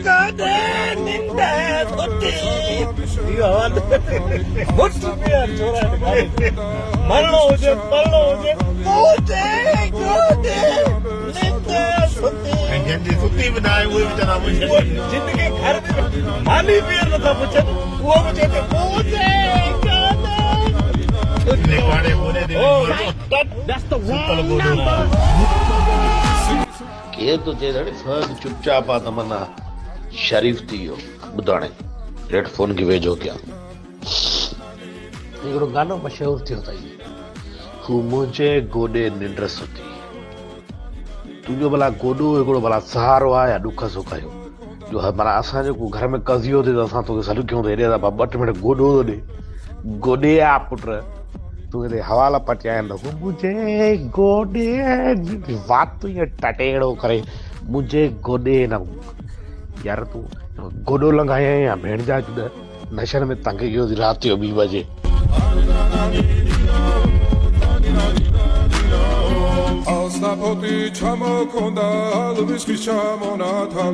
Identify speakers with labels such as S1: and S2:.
S1: Gody, Nindr, Suti. Fahad. What's the fear, chora? Marlo mujhe. Muhuje, Gody, Nindr, Suti.
S2: जिंदगी सुती बनाए हुए बेचारा मुझे
S1: जिंदगी घर में मानी fear न था मुझे. वो मुझे तो मुझे Gody.
S2: निकाले बोले दे
S1: That's the wrong number.
S3: के तो जे ॾाढी फर्द चुपचाप आहे तमन्ना शरीफ़ थी वियो ॿुधाणे हेडफोन खे वेझो कयां हिकिड़ो गानो मशहूरु थियो अथई हू मुंहिंजे गोॾे निंड सुती तुंहिंजो भला गोॾो हिकिड़ो भला सहारो आहे या ॾुख सुख जो जो माना असां जेको घर में कज़ियो थिए त असां तोखे सॾु कयूं त हेॾे ॿ टे मिंट गोॾो थो ॾे गोॾे आहे पुट तूं हिते हवाला पटियाइन रखो मुंहिंजे गोॾे वात ईअं टटेड़ो करे मुंहिंजे गोॾे न यार तूं गोॾो लंघाए या भेण जा जुॾ नशनि में तंग कयो राति जो 2 बजे
S4: Als napoti chamo konda, lubisz ki chamo na thali.